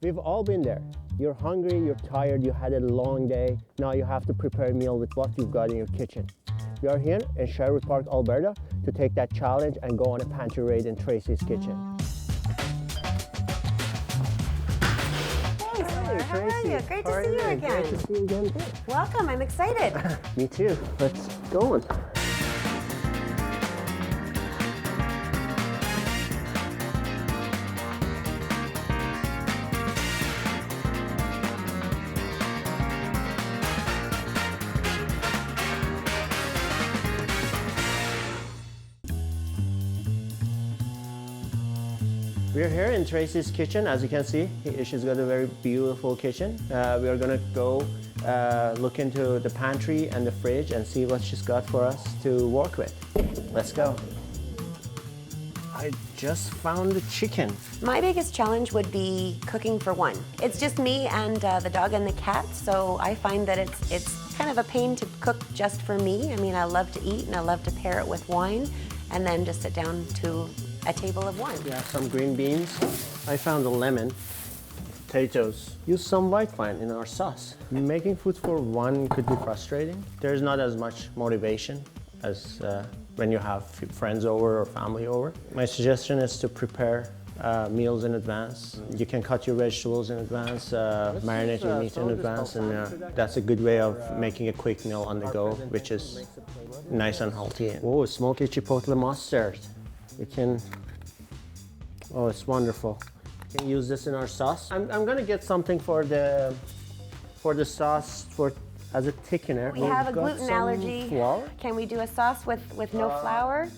We've all been there. You're hungry, you're tired, you had a long day. Now you have to prepare a meal with what you've got in your kitchen. We are here in Sherwood Park, Alberta to take that challenge and go on a pantry raid in Tracy's kitchen. Hey, Salar, how are you? Great to see you again. Great to see you again. Welcome, I'm excited. Me too. Let's go on. We're here in Tracy's kitchen. As you can see, she's got a very beautiful kitchen. We are gonna go look into the pantry and the fridge and see what she's got for us to work with. Let's go. I just found the chicken. My biggest challenge would be cooking for one. It's just me and the dog and the cat, so I find that it's kind of a pain to cook just for me. I mean, I love to eat and I love to pair it with wine and then just sit down to a table of wine. Yeah, some green beans. I found a lemon, potatoes. Use some white wine in our sauce. Making food for one could be frustrating. There's not as much motivation as when you have friends over or family over. My suggestion is to prepare meals in advance. You can cut your vegetables in advance, marinate your meat in advance, and that's a good way of making a quick meal on the go, which is nice and healthy. Oh, smoky chipotle mustard. We can, oh, it's wonderful. We can use this in our sauce. I'm gonna get something for the sauce as a thickener. We have a gluten allergy. Flour. Can we do a sauce with no flour?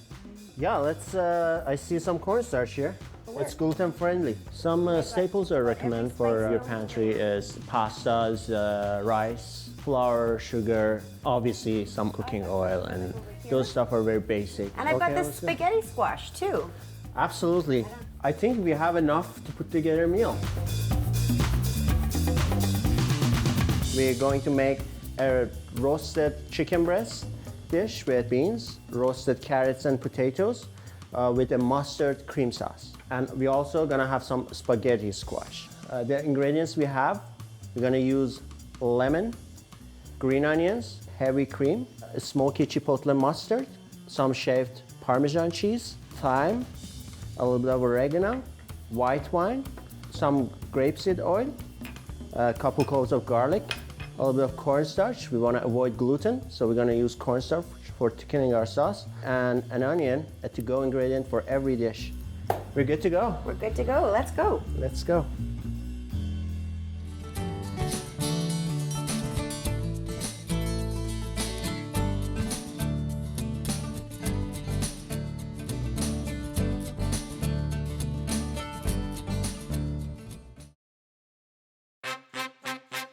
Yeah, let's, I see some cornstarch here. It's gluten friendly. Some staples I recommend for your pantry is pastas, rice, flour, sugar, obviously some cooking oil, and those stuff are very basic. And I've got this spaghetti squash too. Absolutely. I think we have enough to put together a meal. We're going to make a roasted chicken breast dish with beans, roasted carrots and potatoes with a mustard cream sauce. And we're also gonna have some spaghetti squash. The ingredients we have, we're gonna use lemon, green onions, heavy cream, smoky chipotle mustard, some shaved Parmesan cheese, thyme, a little bit of oregano, white wine, some grapeseed oil, a couple cloves of garlic, a little bit of cornstarch. We want to avoid gluten, so we're going to use cornstarch for thickening our sauce, and an onion, a to-go ingredient for every dish. We're good to go. We're good to go. Let's go. Let's go.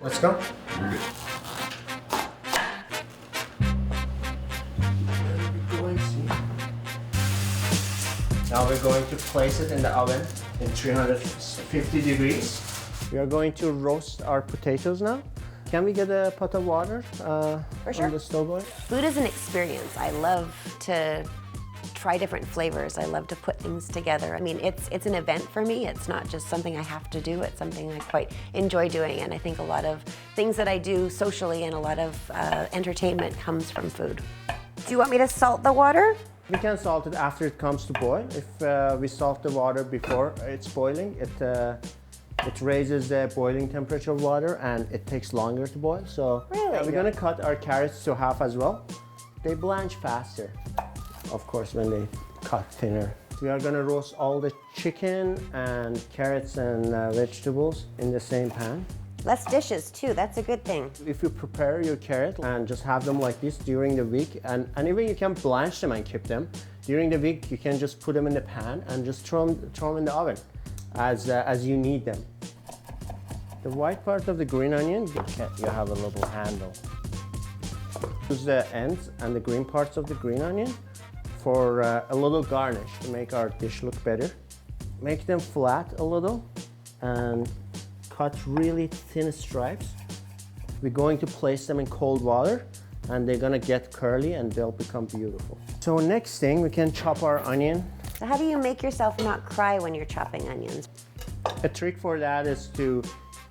Let's go. You're good. Now we're going to place it in the oven in 350 degrees. We are going to roast our potatoes now. Can we get a pot of water For sure. on the stove oil? Food is an experience. I love to try different flavors. I love to put things together. I mean, it's an event for me. It's not just something I have to do. It's something I quite enjoy doing. And I think a lot of things that I do socially and a lot of entertainment comes from food. Do you want me to salt the water? We can salt it after it comes to boil. If we salt the water before it's boiling, it raises the boiling temperature of water and it takes longer to boil. So Really? we're gonna cut our carrots to half as well. They blanch faster, of course, when they cut thinner. We are gonna roast all the chicken and carrots and vegetables in the same pan. Less dishes too, that's a good thing. If you prepare your carrot and just have them like this during the week, and even you can blanch them and keep them, during the week you can just put them in the pan and just throw them in the oven as you need them. The white part of the green onion, you have a little handle. Use the ends and the green parts of the green onion for a little garnish to make our dish look better. Make them flat a little and cut really thin stripes. We're going to place them in cold water and they're gonna get curly and they'll become beautiful. So next thing, we can chop our onion. So how do you make yourself not cry when you're chopping onions? A trick for that is to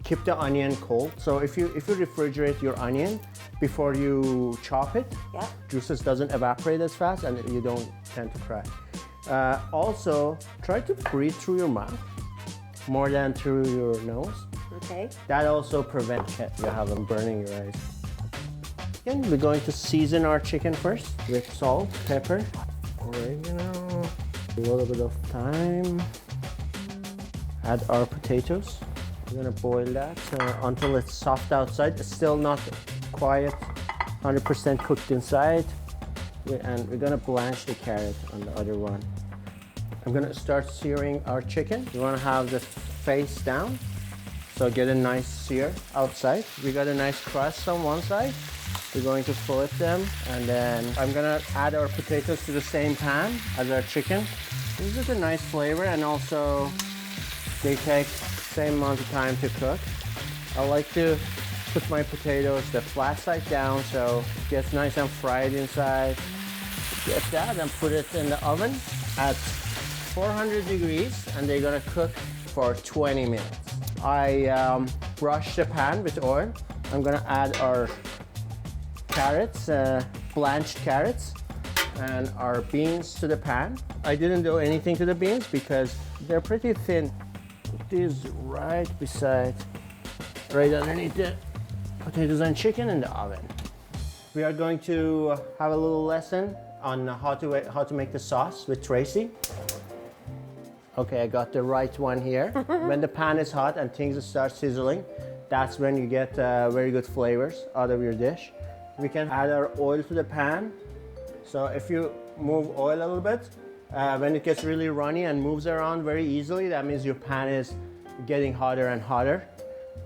keep the onion cold. So if you refrigerate your onion before you chop it, Yeah. juices doesn't evaporate as fast and you don't tend to crack. Also, try to breathe through your mouth more than through your nose. Okay. That also prevents you have them burning your eyes. Again, we're going to season our chicken first with salt, pepper, oregano, a little bit of thyme. Add our potatoes. We're gonna boil that until it's soft outside. It's still not quite 100% cooked inside. And we're gonna blanch the carrot on the other one. I'm gonna start searing our chicken. You wanna have the face down, so get a nice sear outside. We got a nice crust on one side. We're going to flip them, and then I'm gonna add our potatoes to the same pan as our chicken. This is a nice flavor, and also they take the same amount of time to cook. I like to put my potatoes the flat side down so it gets nice and fried inside. Get that and put it in the oven at 400 degrees, and they're gonna cook for 20 minutes. I brush the pan with oil. I'm gonna add our carrots, blanched carrots, and our beans to the pan. I didn't do anything to the beans because they're pretty thin. Put these right underneath the potatoes and chicken in the oven. We are going to have a little lesson on how to make the sauce with Tracy. Okay, I got the right one here. When the pan is hot and things start sizzling, that's when you get very good flavors out of your dish. We can add our oil to the pan. So if you move oil a little bit, when it gets really runny and moves around very easily, that means your pan is getting hotter and hotter.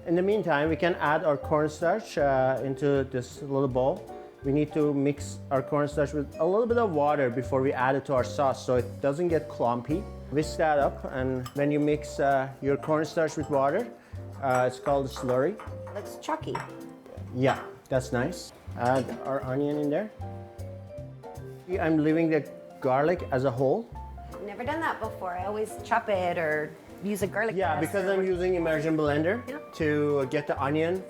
In the meantime, we can add our cornstarch into this little bowl. We need to mix our cornstarch with a little bit of water before we add it to our sauce so it doesn't get clumpy. Whisk that up, and when you mix your cornstarch with water, it's called a slurry. It looks chalky. Yeah, that's nice. Add our onion in there. I'm leaving the garlic as a whole. I've never done that before. I always chop it or use a garlic Yeah, press because or- I'm using immersion blender to get the onion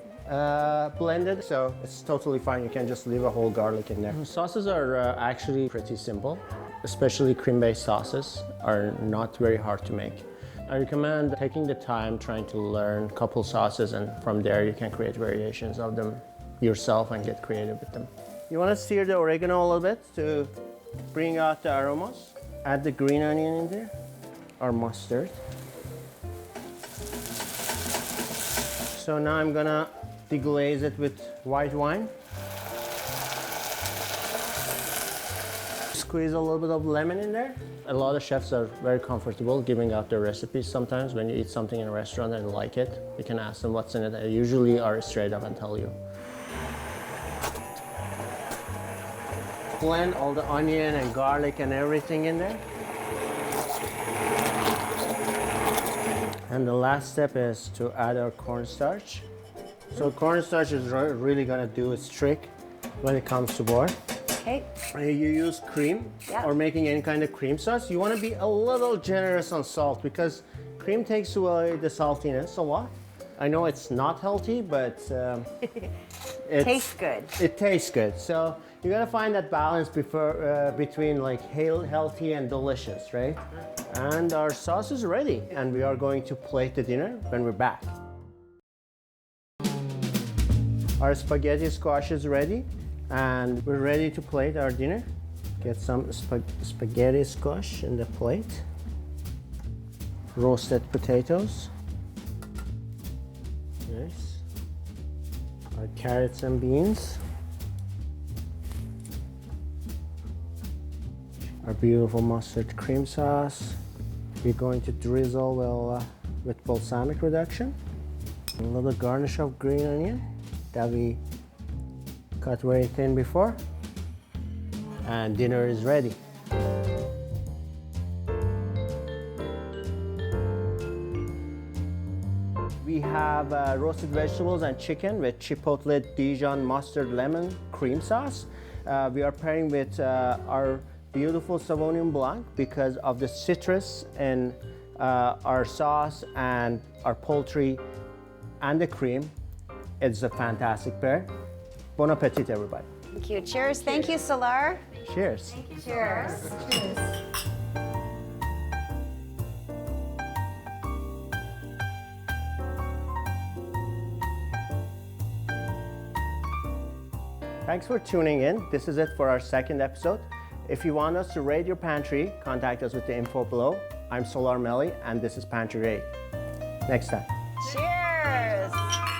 blended, so it's totally fine. You can just leave a whole garlic in there. Sauces are actually pretty simple, especially cream-based sauces are not very hard to make. I recommend taking the time trying to learn a couple sauces, and from there you can create variations of them yourself and get creative with them. You want to sear the oregano a little bit to bring out the aromas. Add the green onion in there, or mustard. So now I'm gonna deglaze it with white wine. Squeeze a little bit of lemon in there. A lot of chefs are very comfortable giving out their recipes sometimes. When you eat something in a restaurant and like it, you can ask them what's in it. They usually are straight up and tell you. Blend all the onion and garlic and everything in there. And the last step is to add our cornstarch. So cornstarch is really gonna do its trick when it comes to board. Okay. You use cream or making any kind of cream sauce, you want to be a little generous on salt because cream takes away the saltiness a lot. I know it's not healthy, but it Tastes good. It tastes good. So you gotta find that balance between like healthy and delicious, right? And our sauce is ready, and we are going to plate the dinner when we're back. Our spaghetti squash is ready, and we're ready to plate our dinner. Get some spaghetti squash in the plate. Roasted potatoes. Nice. Our carrots and beans. Our beautiful mustard cream sauce. We're going to drizzle with balsamic reduction. A little garnish of green onion that we cut very thin before. And dinner is ready. We have roasted vegetables and chicken with chipotle Dijon mustard lemon cream sauce. We are pairing with our beautiful Sauvignon Blanc because of the citrus and our sauce and our poultry and the cream. It's a fantastic pair. Bon appetit, everybody. Thank you. Cheers. Thank you, Salar. Cheers. Cheers. Thanks for tuning in. This is it for our second episode. If you want us to raid your pantry, contact us with the info below. I'm Salar Melli, and this is Pantry Raid. Next time. Cheers.